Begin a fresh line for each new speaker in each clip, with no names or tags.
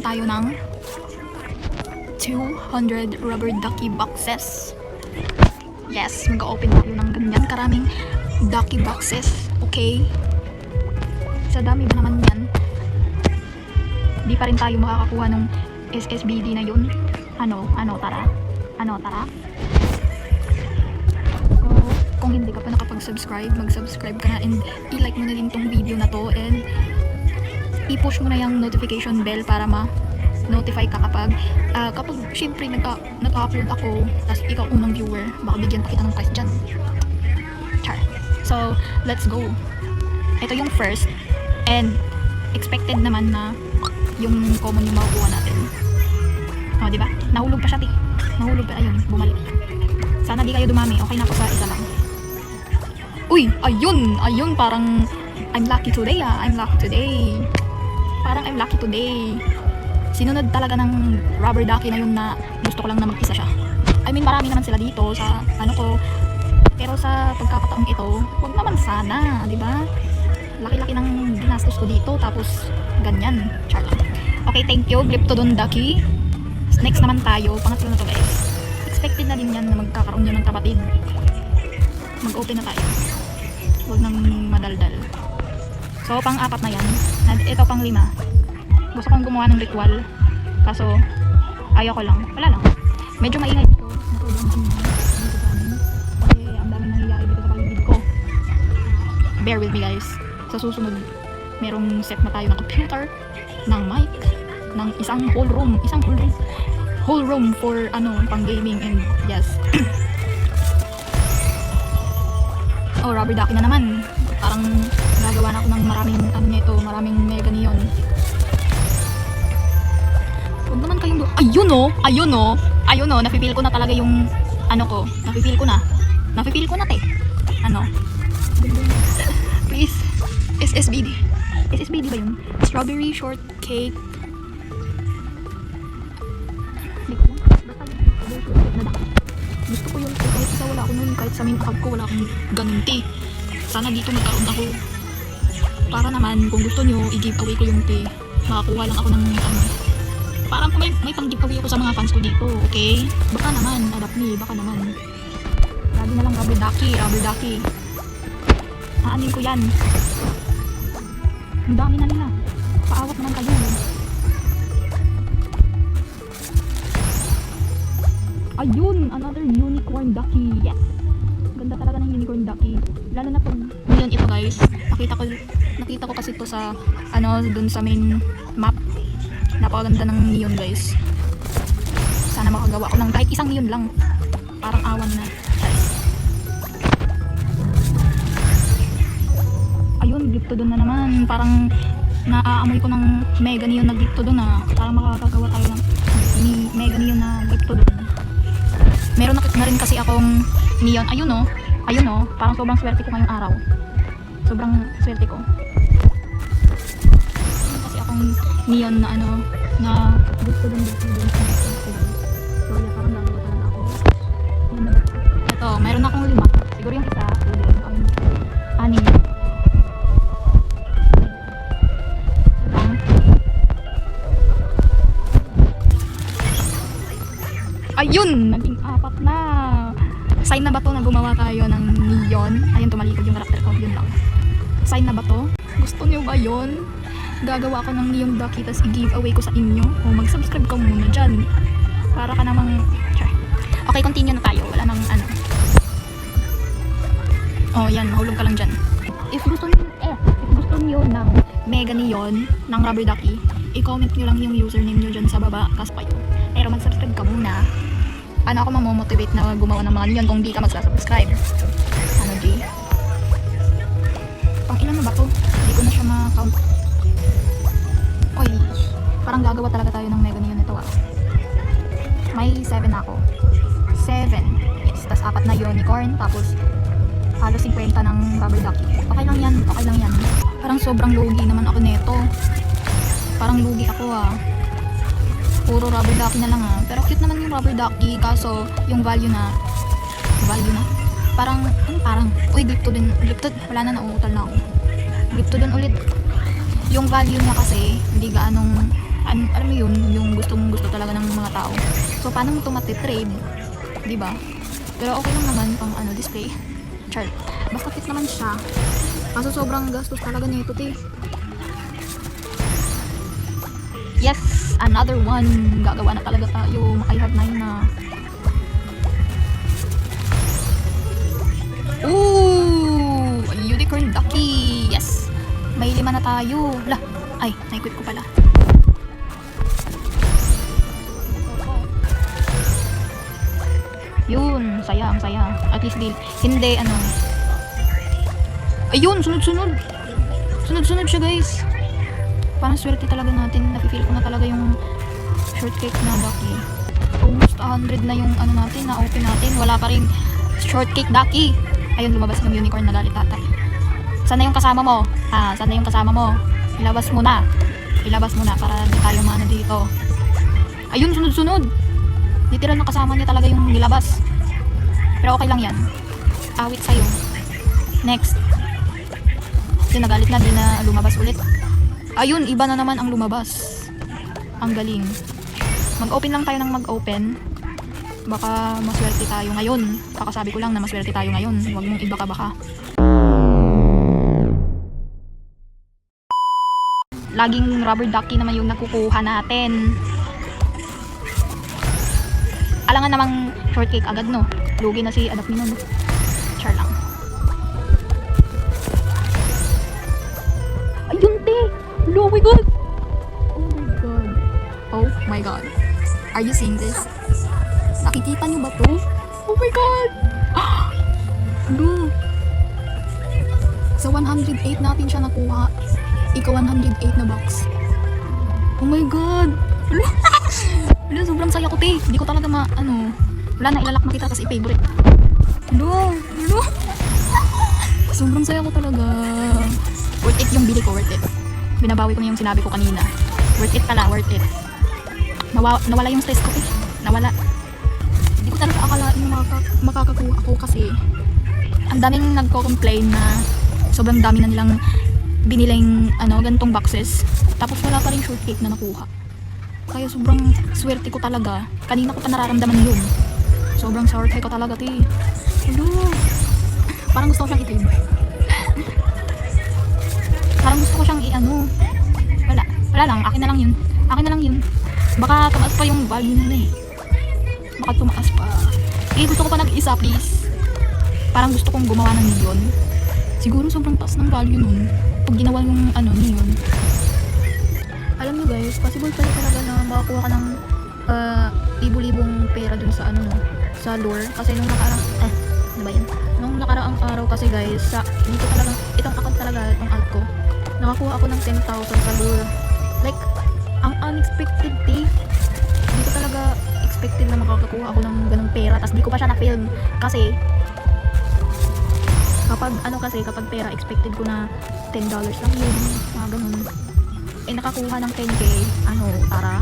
tayo ng 200 rubber ducky boxes. Yes, mag-open tayo ng ganyan karaming ducky boxes. Okay? Sa dami ba naman yan? Di pa rin tayo makakakuha ng SSBD na yun. Tara? So, kung hindi ka pa nakapag-subscribe, mag-subscribe ka na and i-like mo na din tong video na to and i-push mo na yung notification bell para ma-notify ka kapag syempre nag-upload ako tapos ikaw unang viewer, baka bigyan pa kita ng prize dyan. Char. So, let's go. Ito yung first and expected naman na yung common yung makukuha natin. O, diba? Nahulog pa siya, Nahulog pa. Ayun, bumalik. Sana di kayo dumami. Okay na ako sa isa lang. Uy! Ayun! Parang I'm lucky today, I'm lucky today. Parang I'm lucky today. Sinunod talaga ng rubber ducky na yun na gusto ko lang na mag-isa siya. I mean, marami naman sila dito sa ko. Pero sa pagkakataong ito, huwag naman sana, di ba? Laki-laki ng ginastos ko dito, tapos ganyan. Char lang. Okay, thank you, Glyptodon Ducky. Next naman tayo, pangatlo na to guys. Expected na din yan na magkakaroon yan ng kapatid. Mag-open na tayo. Huwag nang madaldal. So, pang-apat na yan. Ito pang-5. Gusto kong gumawa ng ritual. Kaso, ayoko lang. Wala lang. Medyo maingay dito. Kasi ang daming nangyayari dito sa paligid ko. Bear with me guys. Sa susunod, merong set na tayo ng computer, ng mic, ng isang whole room for pang gaming and yes. Oh, rubber ducky na naman. Parang gagawa na ako ng maraming mega neon. Huwag naman kayong ayun oh, napipil ko na talaga yung napipil ko na please, SSBD ba yun? Strawberry shortcake. Gusto ko yun kahit isa wala ako nun, kahit sa main account ko wala akong ganun tea. Sana dito magkaroon ako para naman kung gusto nyo i-giveaway ko yung tea, makakuha lang ako ng parang may pang giveaway ako sa mga fans ko dito. Okay, baka naman adapt me, baka naman lagi na lang rubber ducky. Aanin ko yan. Ang dami na nila, paawat naman kayo. Ayun, another unicorn ducky. Yes. Ganda talaga ng unicorn ducky. Lalo na pag ngayon ito guys. Nakita ko kasi ito sa dun sa main map. Napakaganda ng neon guys. Sana makagawa ko ng kahit isang neon lang. Parang awan na. Ayun, Glyptodon na naman. Parang naaamoy ko ng mega neon na Glyptodon na. Parang makakagawa tayo ng mega neon na Glyptodon. Meron na rin kasi akong neon. Ayun oh. Parang sobrang swerte ko ngayong araw. Sobrang swerte ko. Meron kasi akong neon na na gusto din. So, parang gagawa talaga ako. Ito, meron akong 5. Siguro yung isa. Anim. Ayun! Naging 4 na! Sign na ba to na gumawa tayo ng neon? Ayun, tumalikod yung karakter ko. Yun lang. Sign na ba to? Gusto nyo ba yun? Gagawa ko ng neon ducky tas i-giveaway ko sa inyo. O mag-subscribe ka muna dyan. Para ka namang... Okay, continue na tayo. Wala nang Oh, yan. Mahulog ka lang dyan. If gusto nyo ng mega neon ng rubber ducky, i-comment nyo lang yung username nyo dyan sa baba. Kaso kayo. Pero mag-subscribe ka muna. Ako mamomotivate na gumawa ng mga neon kung di ka mag-subscribe. G? Pang ilan na ba to? Hindi ko na siya ma-count. Oy, parang gagawa talaga tayo ng mega neon nito May 7 ako. 7. Yes, tas 4 na unicorn. Tapos halos 50 ng rubber ducky. Okay lang yan. Parang sobrang lugi naman ako neto. Parang lugi ako puro rubber ducky na lang pero cute naman yung rubber ducky, kaso yung value na parang uy, Glyptodon, wala na, nauutal na ako. Glyptodon ulit yung value niya kasi hindi gaanong alam mo yun, yung gusto talaga ng mga tao. So, paano mo ito matitrade? Diba? Pero okay lang naman pang display. Char. Basta fit naman siya. Kaso sobrang gastos talaga nito, te. Yes! Another one. Gagawa na talaga tayo. I have 9 na. Ooh! Unicorn Ducky! Yes! May 5 na tayo. Lah! Ay, na-equip ko pala. Yun, saya, ang saya. At least hindi, ayun, sunod-sunod. Sunod-sunod siya, guys. Parang swerte talaga natin. Napifeel ko na talaga yung shortcake na Ducky. Almost 100 na yung natin, na-open natin. Wala pa rin shortcake Ducky. Ayun, lumabas ng unicorn na galit ata. Sana yung kasama mo? Sana yung kasama mo? Ilabas mo na para di tayo maano dito. Ayun, sunod-sunod. Literal na kasama niya talaga yung nilabas. Pero okay lang yan. Awit sa'yo. Next. Kasi nagalit na, di na lumabas ulit. Ayun, iba na naman ang lumabas. Ang galing. Mag-open lang tayo ng mag-open. Baka maswerte tayo ngayon. Kakasabi ko lang na maswerte tayo ngayon. Huwag mong iba ka baka. Laging rubber ducky naman yung nakukuha natin. Alangan namang shortcake agad, no? Lugi na si Adak Minon. Char lang. Ayun, te! Oh my god! Oh my god. Are you seeing this? Nakikita niyo ba to? Oh my god! Ano? Sa 108 natin siya nakuha. Ika 108 na box. Oh my god! Wala, sobrang saya ko, te. Hindi ko talaga wala na, ilalak na kita kasi i-favorite. Wala. Sobrang saya ko talaga. Worth it yung bili ko, worth it. Binabawi ko na yung sinabi ko kanina. Worth it pala, worth it. Nawala yung stress ko, te. Nawala. Hindi ko talaga akalain makakakuha ako kasi ang daming nagko-complain na sobrang dami na nilang biniling ganitong boxes. Tapos wala pa rin shortcake na nakuha. Kaya sobrang swerte ko talaga. Kanina ko pa nararamdaman yun. Sobrang swerte ko talaga, te. Hello. Parang gusto ko siyang i-trade. Parang gusto ko siyang Wala lang. Akin na lang yun. Baka tumaas pa yung value nila eh. Baka tumaas pa. Gusto ko pa nag-isa, please. Parang gusto kong gumawa ng milyon. Siguro sobrang taas ng value nun. Pag ginawa yung milyon. Alam nyo guys, possible pala talaga na makakuha ka ng libo-libong pera dun sa sa lure. Kasi nung nung nakaraang araw kasi guys, dito talaga, itong account talaga, itong alt ko, nakakuha ako ng 10,000 sa lure. Like, ang unexpected, eh. Hindi ko talaga expected na makakakuha ako ng ganung pera. Tapos di ko pa siya na-film. Kasi, kapag pera, expected ko na $10 lang yun. Mga ganun. Nakakuha ng 10k, para.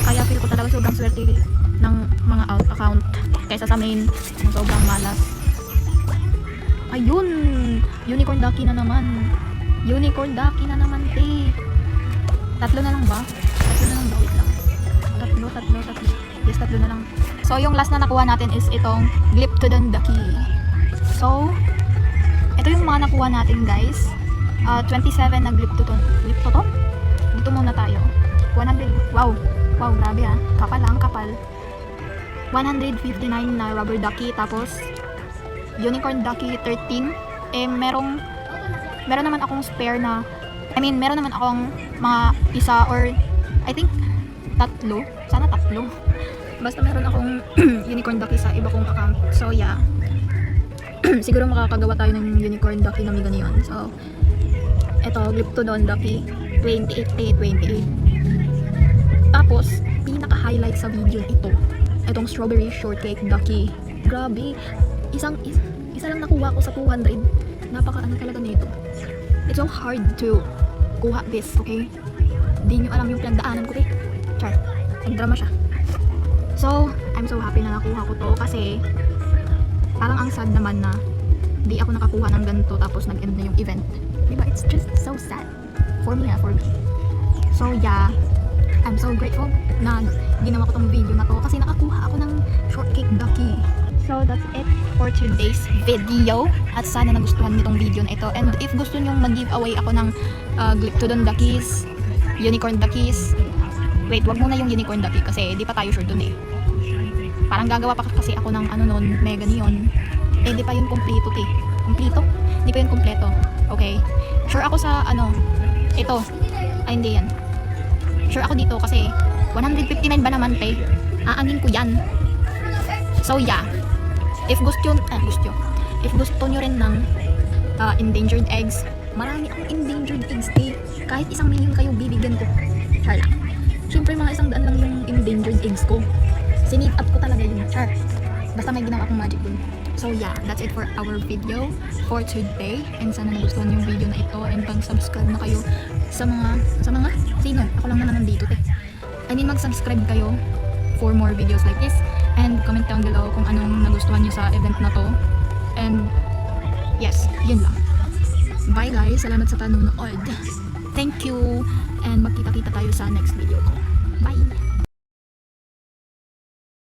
Kaya feel ko talaga sobrang swerte ng mga alt account kaysa sa main na sobrang malas. Ayun! Unicorn Ducky na naman. Te. Tatlo na lang ba? Wait lang. Tatlo. Yes, tatlo na lang. So, yung last na nakuha natin is itong Glyptodon Ducky. So, ito yung mga nakuha natin, guys. 27 na Glyptodon. Dito muna tayo. 100. Wow, grabe ha. Kapal. 159 na rubber ducky. Tapos, unicorn ducky 13. Meron naman akong spare na, meron naman akong mga isa or, I think, tatlo. Sana tatlo. Basta meron akong unicorn ducky sa iba kong account. So, yeah. Siguro makakagawa tayo ng unicorn ducky na mega neon. So, eto, Glyptodon Ducky 28. Tapos, pinaka-highlight sa video itong Strawberry Shortcake Ducky. Grabe, isa lang nakuha ko sa 200. Napaka talaga nito. It's so hard to kuha this, okay? Hindi nyo alam yung pinagdaanan ko, Char, nagdrama siya. So, I'm so happy na nakuha ko to kasi parang ang sad naman na di ako nakakuha ng ganito tapos nag-end na yung event. Diba? It's just so sad. For me. So yeah, I'm so grateful na ginawa ko tong video na to kasi nakakuha ako ng shortcake ducky. So that's it for today's video at sana nagustuhan niyo tong video na ito, and if gusto niyo mag-giveaway ako ng Glyptodon duckies, unicorn duckies, wait, wag muna yung unicorn ducky kasi di pa tayo sure dun eh. Parang gagawa pa kasi ako ng ano nun, mega neon. Eh di pa yun kompleto eh. Kompleto? Di pa yun kompleto. Okay. Sure ako sa ano, ito. Ay hindi yan. Sure ako dito kasi 159 ba naman pe? Aangin ko yan. So yeah. If gusto nyo rin ng endangered eggs, marami akong endangered eggs eh. Kahit 1 million kayo bibigyan ko. Char lang. Siyempre mga 100 lang yung endangered eggs ko. Sinit up ko talaga yun. Char. Basta may ginawa akong magic dun. So yeah, that's it for our video for today. And sana nagustuhan yung video na ito. And pag-subscribe na kayo sa mga sino? Ako lang naman nandito eh. I mean mag-subscribe kayo for more videos like this. And comment down below kung anong nagustuhan nyo sa event na to. And yes, yun lang. Bye guys, salamat sa panonood. Thank you. And magkita-kita tayo sa next video ko. Bye!